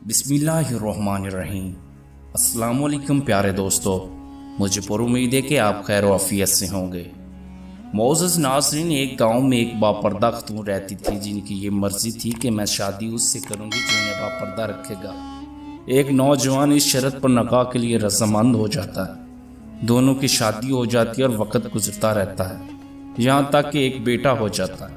بسم اللہ الرحمن الرحیم۔ السلام علیکم پیارے دوستو، مجھے پر امید ہے کہ آپ خیر و عافیت سے ہوں گے۔ معزز ناظرین، ایک گاؤں میں ایک باپردہ خاتون رہتی تھی جن کی یہ مرضی تھی کہ میں شادی اس سے کروں گی جو انہیں باپردہ رکھے گا۔ ایک نوجوان اس شرط پر نکاح کے لیے رضامند ہو جاتا ہے، دونوں کی شادی ہو جاتی ہے اور وقت گزرتا رہتا ہے، یہاں تک کہ ایک بیٹا ہو جاتا ہے۔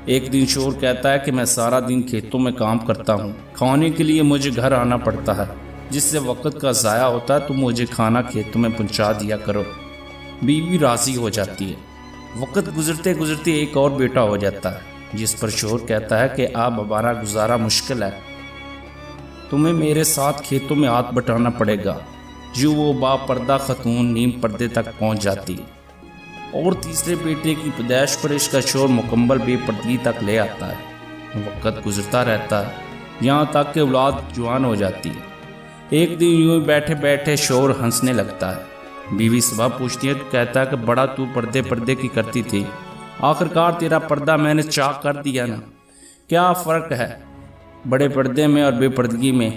ایک دن شوہر کہتا ہے کہ میں سارا دن کھیتوں میں کام کرتا ہوں، کھانے کے لیے مجھے گھر آنا پڑتا ہے، جس سے وقت کا ضائع ہوتا ہے، تو مجھے کھانا کھیتوں میں پہنچا دیا کرو۔ بیوی راضی ہو جاتی ہے۔ وقت گزرتے گزرتے ایک اور بیٹا ہو جاتا ہے، جس پر شوہر کہتا ہے کہ اب ہمارا گزارا مشکل ہے، تمہیں میرے ساتھ کھیتوں میں ہاتھ بٹانا پڑے گا۔ جو وہ باپردہ خاتون نیم پردے تک پہنچ جاتی ہے اور تیسرے بیٹے کی پیدائش پر اس کا شوہر مکمل بے پردگی تک لے آتا ہے۔ وقت گزرتا رہتا ہے، یہاں تک کہ اولاد جوان ہو جاتی ہے۔ ایک دن یوں ہی بیٹھے بیٹھے شوہر ہنسنے لگتا ہے۔ بیوی صبح پوچھتی ہے تو کہتا ہے کہ بڑا تو پردے کی کرتی تھی، آخرکار تیرا پردہ میں نے چاک کر دیا نا، کیا فرق ہے بڑے پردے میں اور بے پردگی میں؟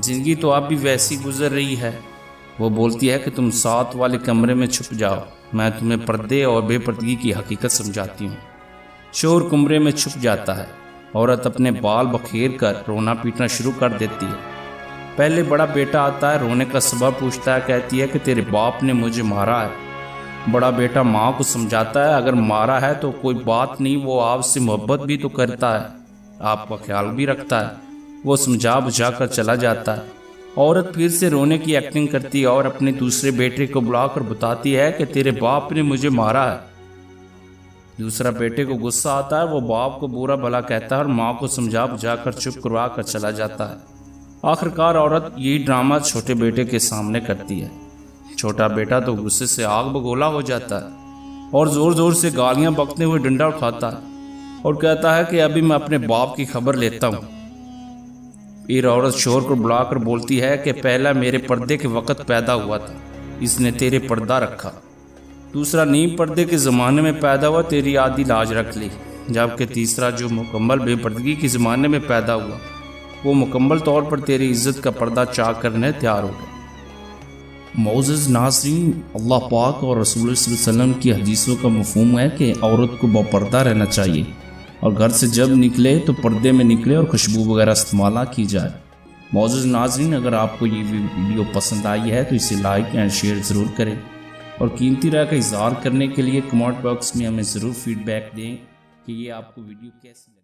زندگی تو اب بھی ویسی گزر رہی ہے۔ وہ بولتی ہے کہ تم ساتھ والے کمرے میں چھپ جاؤ، میں تمہیں پردے اور بے پردگی کی حقیقت سمجھاتی ہوں۔ شوہر کمرے میں چھپ جاتا ہے، عورت اپنے بال بکھیر کر رونا پیٹنا شروع کر دیتی ہے۔ پہلے بڑا بیٹا آتا ہے، رونے کا سبب پوچھتا ہے، کہتی ہے کہ تیرے باپ نے مجھے مارا ہے۔ بڑا بیٹا ماں کو سمجھاتا ہے، اگر مارا ہے تو کوئی بات نہیں، وہ آپ سے محبت بھی تو کرتا ہے، آپ کا خیال بھی رکھتا ہے۔ وہ سمجھا بجھا کر چلا جاتا ہے۔ عورت پھر سے رونے کی ایکٹنگ کرتی ہے اور اپنے دوسرے بیٹے کو بلا کر بتاتی ہے کہ تیرے باپ نے مجھے مارا ہے۔ دوسرا بیٹے کو غصہ آتا ہے، وہ باپ کو برا بھلا کہتا ہے اور ماں کو سمجھا بجھا کر چپ کروا کر چلا جاتا ہے۔ آخرکار عورت یہی ڈرامہ چھوٹے بیٹے کے سامنے کرتی ہے۔ چھوٹا بیٹا تو غصے سے آگ بگولا ہو جاتا ہے اور زور زور سے گالیاں بکتے ہوئے ڈنڈا اٹھاتا ہے اور کہتا ہے کہ ابھی میں اپنے باپ کی خبر لیتا ہوں۔ پھر عورت شوہر کو بلا کر بولتی ہے کہ پہلا میرے پردے کے وقت پیدا ہوا تھا، اس نے تیرے پردہ رکھا، دوسرا نیم پردے کے زمانے میں پیدا ہوا، تیری آدھی لاج رکھ لی، جبکہ تیسرا جو مکمل بے پردگی کے زمانے میں پیدا ہوا، وہ مکمل طور پر تیری عزت کا پردہ چاک کرنے تیار ہو گئے۔ معزز ناظرین، اللہ پاک اور رسول صلی اللہ علیہ وسلم کی حدیثوں کا مفہوم ہے کہ عورت کو باپردہ رہنا چاہیے اور گھر سے جب نکلے تو پردے میں نکلے اور خوشبو وغیرہ استعمال کی جائے۔ معزز ناظرین، اگر آپ کو یہ ویڈیو پسند آئی ہے تو اسے لائک اینڈ شیئر ضرور کریں اور قیمتی رائے کا اظہار کرنے کے لیے کمنٹ باکس میں ہمیں ضرور فیڈ بیک دیں کہ یہ آپ کو ویڈیو کیسی لگی۔